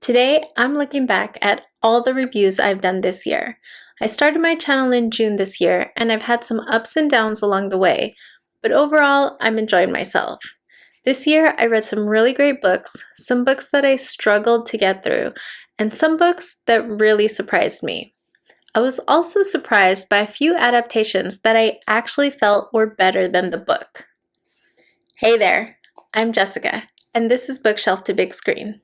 Today, I'm looking back at all the reviews I've done this year. I started my channel in June this year, and I've had some ups and downs along the way, but overall, I'm enjoying myself. This year, I read some really great books, some books that I struggled to get through, and some books that really surprised me. I was also surprised by a few adaptations that I actually felt were better than the book. Hey there, I'm Jessica, and this is Bookshelf to Big Screen.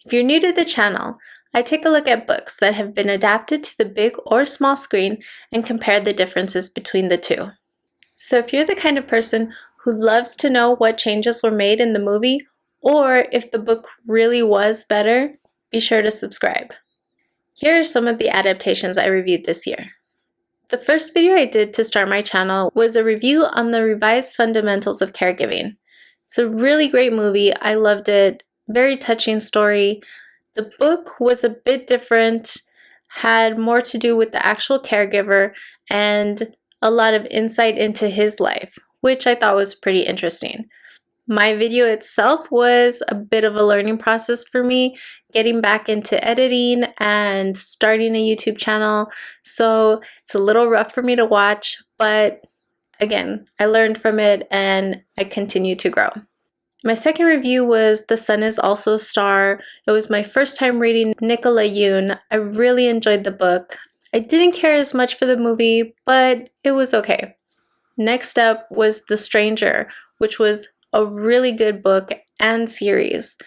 If you're new to the channel, I take a look at books that have been adapted to the big or small screen and compare the differences between the two. So if you're the kind of person who loves to know what changes were made in the movie, or if the book really was better, be sure to subscribe. Here are some of the adaptations I reviewed this year. The first video I did to start my channel was a review on the revised fundamentals of caregiving. It's a really great movie. I loved it. Very touching story. The book was a bit different, had more to do with the actual caregiver and a lot of insight into his life, which I thought was pretty interesting. My video itself was a bit of a learning process for me, getting back into editing and starting a YouTube channel, so it's a little rough for me to watch, but again, I learned from it and I continue to grow. My second review was The Sun Is Also a Star. It was my first time reading Nicola Yoon. I really enjoyed the book. I didn't care as much for the movie, but it was okay. Next up was The Stranger, which was a really good book and series.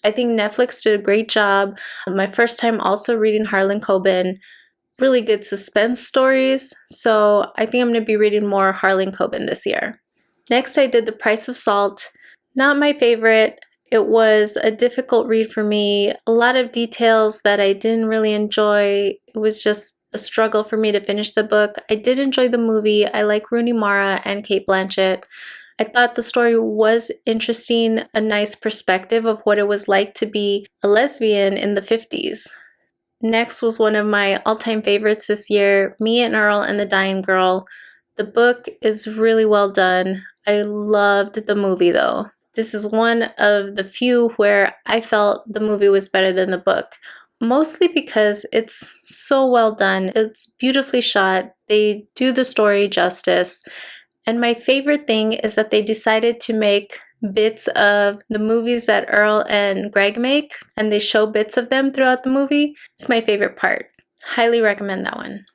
I think Netflix did a great job. My first time also reading Harlan Coben. Really good suspense stories, so I think I'm going to be reading more Harlan Coben this year. Next, I did The Price of Salt. Not my favorite. It was a difficult read for me. A lot of details that I didn't really enjoy. It was just a struggle for me to finish the book. I did enjoy the movie. I like Rooney Mara and Cate Blanchett. I thought the story was interesting, a nice perspective of what it was like to be a lesbian in the 50s. Next was one of my all-time favorites this year, Me and Earl and the Dying Girl. The book is really well done. I loved the movie though. This is one of the few where I felt the movie was better than the book, mostly because it's so well done. It's beautifully shot. They do the story justice. And my favorite thing is that they decided to make bits of the movies that Earl and Greg make, and they show bits of them throughout the movie. It's my favorite part. Highly recommend that one.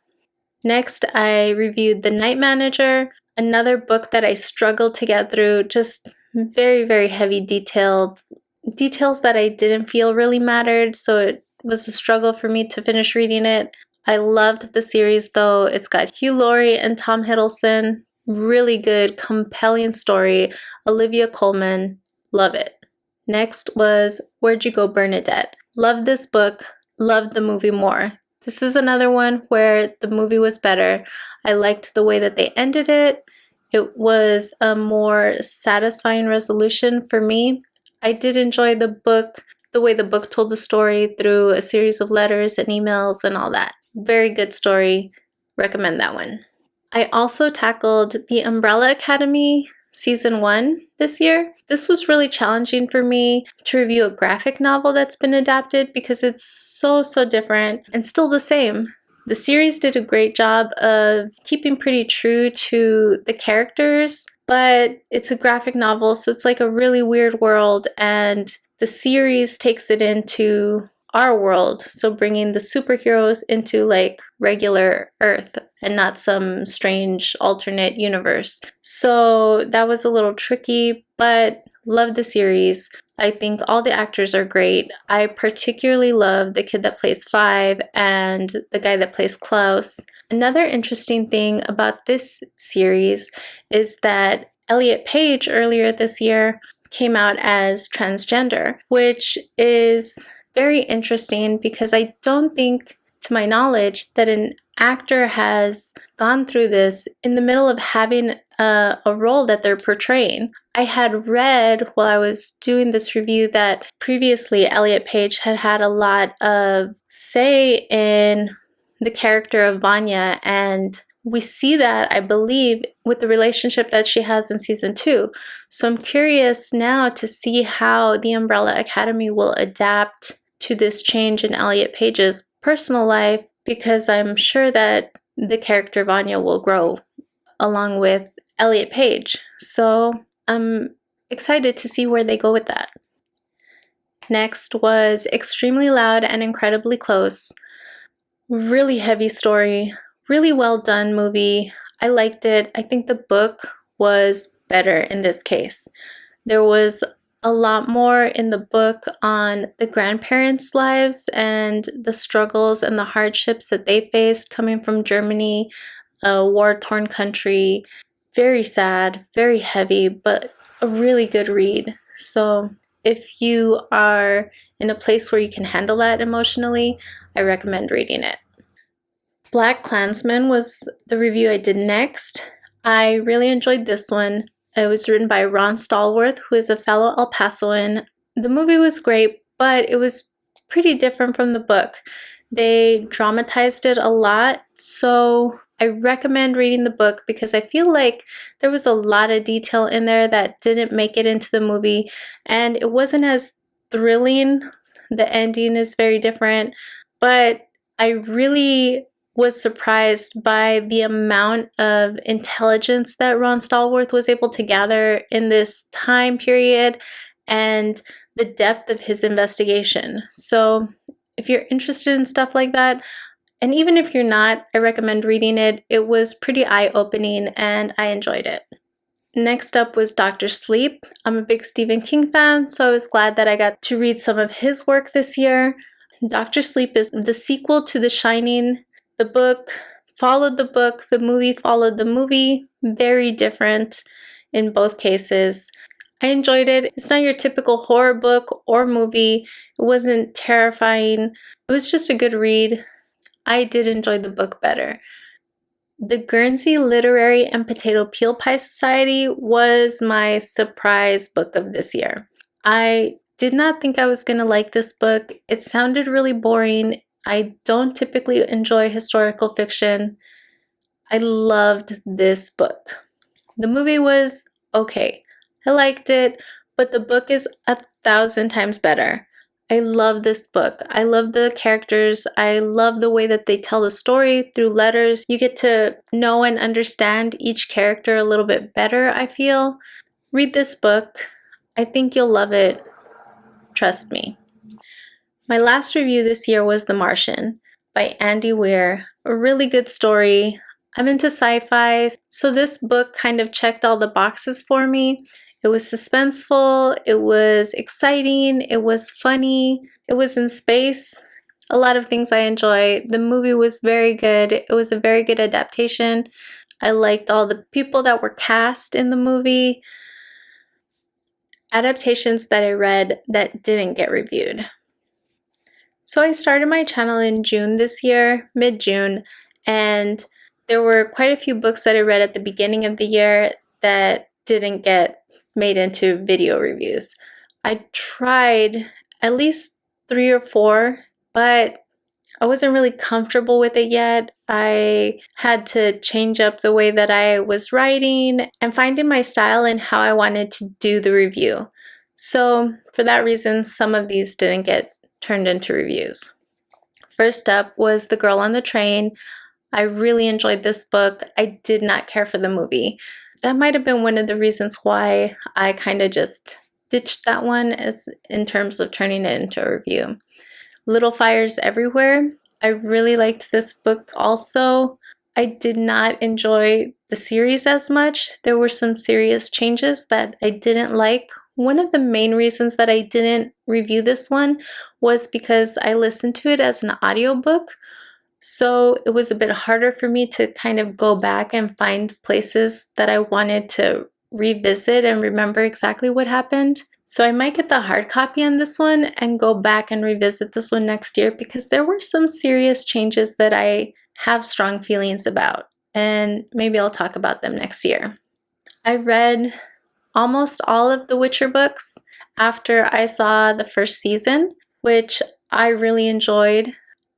Next, I reviewed The Night Manager, another book that I struggled to get through, just very, very heavy details that I didn't feel really mattered, so it was a struggle for me to finish reading it. I loved the series though. It's got Hugh Laurie and Tom Hiddleston. Really good, compelling story. Olivia Colman. Love it. Next was Where'd You Go, Bernadette? Loved this book. Loved the movie more. This is another one where the movie was better. I liked the way that they ended it. It was a more satisfying resolution for me. I did enjoy the book, the way the book told the story through a series of letters and emails and all that. Very good story. Recommend that one. I also tackled The Umbrella Academy Season 1 this year. This was really challenging for me to review a graphic novel that's been adapted because it's so different and still the same. The series did a great job of keeping pretty true to the characters, but it's a graphic novel, so it's like a really weird world, and the series takes it into our world, so bringing the superheroes into like regular Earth and not some strange alternate universe. So that was a little tricky, but love the series. I think all the actors are great. I particularly love the kid that plays Five and the guy that plays Klaus. Another interesting thing about this series is that Elliot Page earlier this year came out as transgender, which is very interesting because I don't think, to my knowledge, that an actor has gone through this in the middle of having a role that they're portraying. I had read while I was doing this review that previously Elliot Page had had a lot of say in the character of Vanya, and we see that, I believe, with the relationship that she has in season 2. So I'm curious now to see how the Umbrella Academy will adapt to this change in Elliot Page's personal life because I'm sure that the character Vanya will grow along with Elliot Page. So I'm excited to see where they go with that. Next was Extremely Loud and Incredibly Close. Really heavy story, really well done movie. I liked it. I think the book was better in this case. There was a lot more in the book on the grandparents' lives and the struggles and the hardships that they faced coming from Germany, a war-torn country. Very sad, very heavy, but a really good read. So if you are in a place where you can handle that emotionally, I recommend reading it. Black Klansman was the review I did next. I really enjoyed this one. It was written by Ron Stallworth, who is a fellow El Pasoan. The movie was great, but it was pretty different from the book. They dramatized it a lot, so I recommend reading the book because I feel like there was a lot of detail in there that didn't make it into the movie, and it wasn't as thrilling. The ending is very different, but I really was surprised by the amount of intelligence that Ron Stallworth was able to gather in this time period and the depth of his investigation. So if you're interested in stuff like that, and even if you're not, I recommend reading it. It was pretty eye-opening and I enjoyed it. Next up was Dr. Sleep. I'm a big Stephen King fan, so I was glad that I got to read some of his work this year. Dr. Sleep is the sequel to The Shining. The book followed the book, the movie followed the movie. Very different in both cases. I enjoyed it. It's not your typical horror book or movie. It wasn't terrifying. It was just a good read. I did enjoy the book better. The Guernsey Literary and Potato Peel Pie Society was my surprise book of this year. I did not think I was going to like this book. It sounded really boring. I don't typically enjoy historical fiction. I loved this book. The movie was okay. I liked it, but the book is 1,000 times better. I love this book. I love the characters. I love the way that they tell the story through letters. You get to know and understand each character a little bit better, I feel. Read this book. I think you'll love it. Trust me. My last review this year was The Martian by Andy Weir. A really good story. I'm into sci-fi, so this book kind of checked all the boxes for me. It was suspenseful, it was exciting, it was funny, it was in space. A lot of things I enjoy. The movie was very good. It was a very good adaptation. I liked all the people that were cast in the movie. Adaptations that I read that didn't get reviewed. So I started my channel in June this year, mid-June, and there were quite a few books that I read at the beginning of the year that didn't get made into video reviews. I tried at least 3 or 4, but I wasn't really comfortable with it yet. I had to change up the way that I was writing and finding my style and how I wanted to do the review. So for that reason, some of these didn't get turned into reviews. First up was The Girl on the Train. I really enjoyed this book. I did not care for the movie. That might have been one of the reasons why I kind of just ditched that one as in terms of turning it into a review. Little Fires Everywhere. I really liked this book also. I did not enjoy the series as much. There were some serious changes that I didn't like. One of the main reasons that I didn't review this one was because I listened to it as an audiobook. So it was a bit harder for me to kind of go back and find places that I wanted to revisit and remember exactly what happened. So I might get the hard copy on this one and go back and revisit this one next year because there were some serious changes that I have strong feelings about, and maybe I'll talk about them next year. I read almost all of the Witcher books after I saw the first season, which I really enjoyed.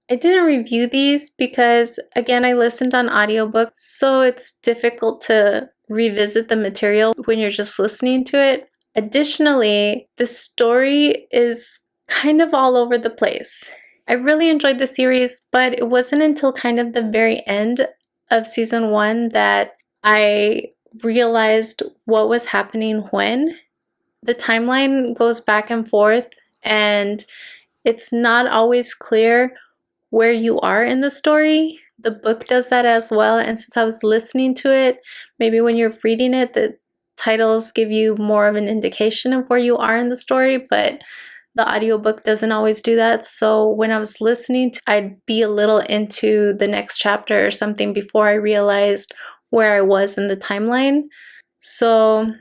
I didn't review these because, again, I listened on audiobooks, so it's difficult to revisit the material when you're just listening to it. Additionally, the story is kind of all over the place. I really enjoyed the series, but it wasn't until kind of the very end of season 1 that I realized what was happening when. The timeline goes back and forth, and it's not always clear where you are in the story. The book does that as well, and since I was listening to it, maybe when you're reading it, the titles give you more of an indication of where you are in the story, but the audiobook doesn't always do that. So when I was listening, I'd be a little into the next chapter or something before I realized where I was in the timeline. So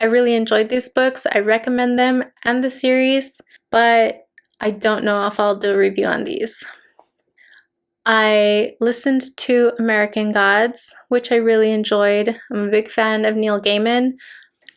I really enjoyed these books. I recommend them and the series, but I don't know if I'll do a review on these. I listened to American Gods, which I really enjoyed. I'm a big fan of Neil Gaiman.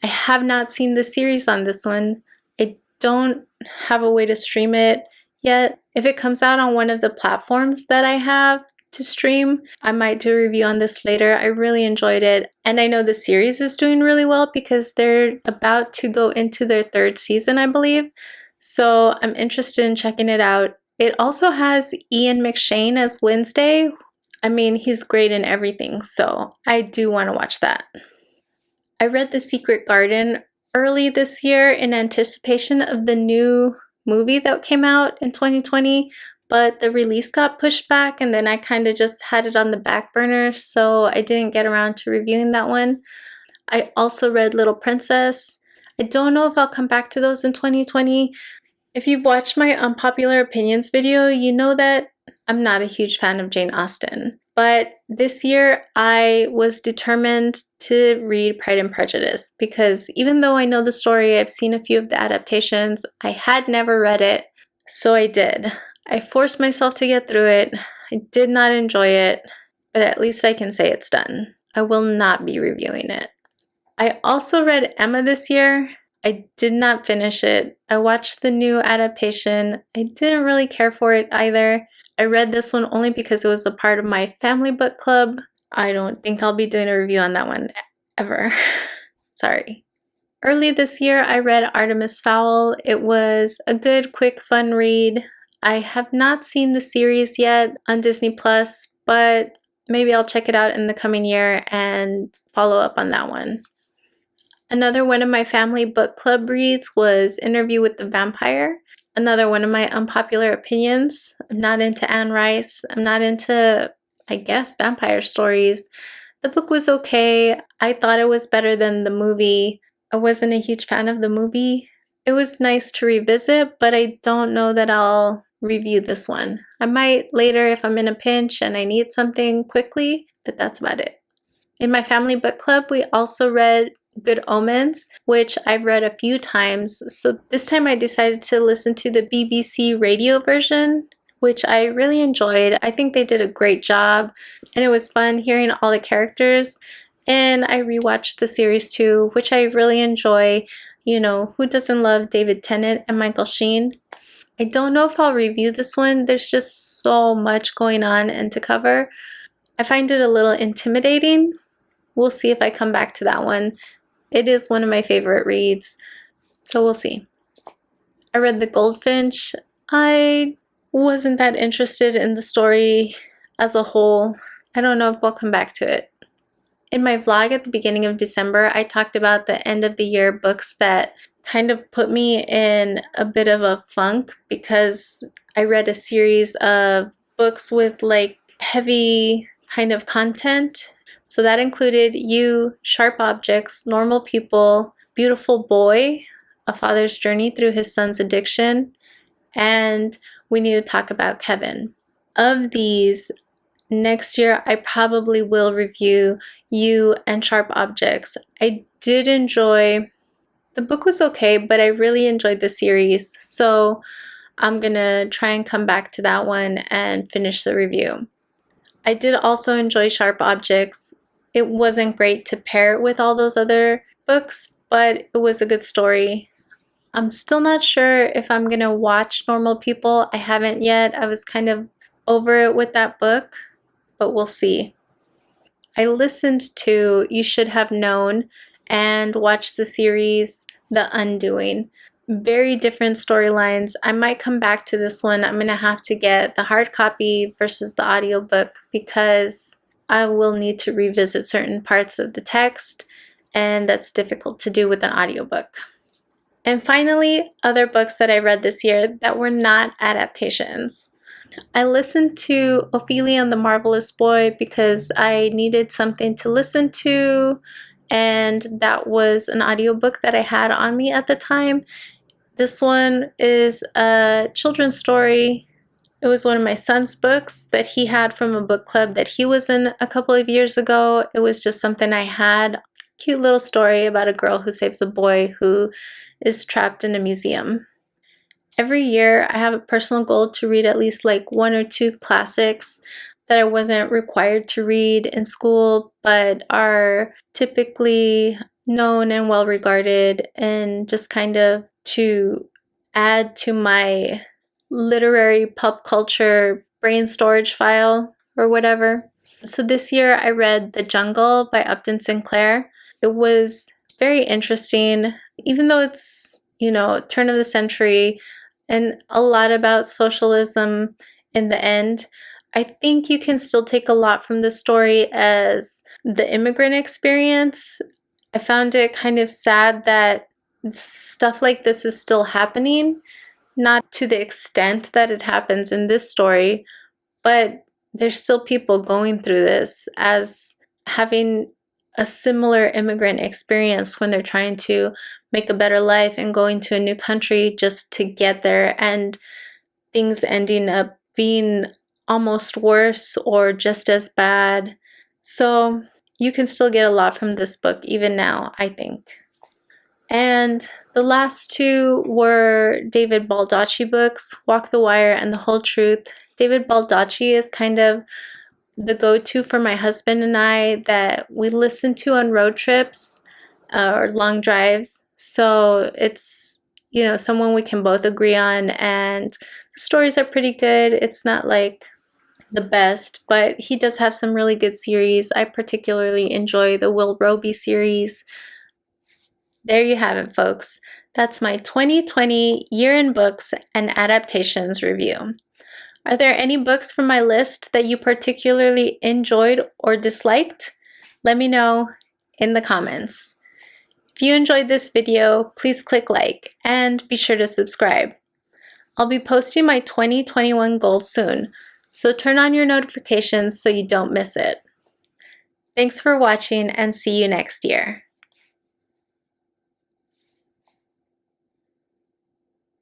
I have not seen the series on this one. I don't have a way to stream it yet. If it comes out on one of the platforms that I have to stream, I might do a review on this later. I really enjoyed it, and I know the series is doing really well because they're about to go into their 3rd season, I believe. So I'm interested in checking it out. It also has Ian McShane as Wednesday. I mean, he's great in everything, so I do want to watch that. I read The Secret Garden early this year in anticipation of the new movie that came out in 2020, but the release got pushed back, and then I kind of just had it on the back burner, so I didn't get around to reviewing that one. I also read Little Princess. I don't know if I'll come back to those in 2020. If you've watched my unpopular opinions video, you know that I'm not a huge fan of Jane Austen. But this year, I was determined to read Pride and Prejudice because even though I know the story, I've seen a few of the adaptations, I had never read it, so I did. I forced myself to get through it. I did not enjoy it, but at least I can say it's done. I will not be reviewing it. I also read Emma this year. I did not finish it. I watched the new adaptation. I didn't really care for it either. I read this one only because it was a part of my family book club. I don't think I'll be doing a review on that one ever. Sorry. Early this year, I read Artemis Fowl. It was a good, quick, fun read. I have not seen the series yet on Disney Plus, but maybe I'll check it out in the coming year and follow up on that one. Another one of my family book club reads was Interview with the Vampire. Another one of my unpopular opinions. I'm not into Anne Rice. I'm not into, I guess, vampire stories. The book was okay. I thought it was better than the movie. I wasn't a huge fan of the movie. It was nice to revisit, but I don't know that I'll review this one. I might later if I'm in a pinch and I need something quickly, but that's about it. In my family book club, we also read Good Omens, which I've read a few times. So this time I decided to listen to the BBC radio version, which I really enjoyed. I think they did a great job, and it was fun hearing all the characters. And I rewatched the series too, which I really enjoy. You know, who doesn't love David Tennant and Michael Sheen? I don't know if I'll review this one. There's just so much going on and to cover. I find it a little intimidating. We'll see if I come back to that one. It is one of my favorite reads, so we'll see. I read The Goldfinch. I wasn't that interested in the story as a whole. I don't know if we'll come back to it. In my vlog at the beginning of December, I talked about the end of the year books that kind of put me in a bit of a funk because I read a series of books with like heavy kind of content. So that included You, Sharp Objects, Normal People, Beautiful Boy, A Father's Journey Through His Son's Addiction, and We Need to Talk About Kevin. Of these, next year I probably will review You and Sharp Objects. I did enjoy, the book was okay, but I really enjoyed the series, so I'm gonna try and come back to that one and finish the review. I did also enjoy Sharp Objects. It wasn't great to pair it with all those other books, but it was a good story. I'm still not sure if I'm gonna watch Normal People. I haven't yet. I was kind of over it with that book, but we'll see. I listened to You Should Have Known and watched the series The Undoing. very different storylines. I might come back to this one. I'm gonna have to get the hard copy versus the audiobook because I will need to revisit certain parts of the text, and that's difficult to do with an audiobook. And finally, other books that I read this year that were not adaptations. I listened to Ophelia and the Marvelous Boy because I needed something to listen to, and that was an audiobook that I had on me at the time. This one is a children's story. It was one of my son's books that he had from a book club that he was in a couple of years ago. It was just something I had. Cute little story about a girl who saves a boy who is trapped in a museum. Every year I have a personal goal to read at least like 1 or 2 classics that I wasn't required to read in school but are typically known and well regarded, and just kind of to add to my literary pop culture brain storage file or whatever. So this year I read The Jungle by Upton Sinclair. It was very interesting, even though it's, turn of the century and a lot about socialism in the end. I think you can still take a lot from the story as the immigrant experience. I found it kind of sad that stuff like this is still happening, not to the extent that it happens in this story, but there's still people going through this as having a similar immigrant experience when they're trying to make a better life and going to a new country just to get there, and things ending up being almost worse or just as bad. So you can still get a lot from this book even now, I think. And the last 2 were David Baldacci books, Walk the Wire and The Whole Truth. David Baldacci is kind of the go-to for my husband and I that we listen to on road trips or long drives. So it's, someone we can both agree on, and the stories are pretty good. It's not like the best, but he does have some really good series. I particularly enjoy the Will Roby series. There you have it, folks. That's my 2020 Year in Books and Adaptations review. Are there any books from my list that you particularly enjoyed or disliked? Let me know in the comments. If you enjoyed this video, please click like and be sure to subscribe. I'll be posting my 2021 goals soon, so turn on your notifications so you don't miss it. Thanks for watching, and see you next year.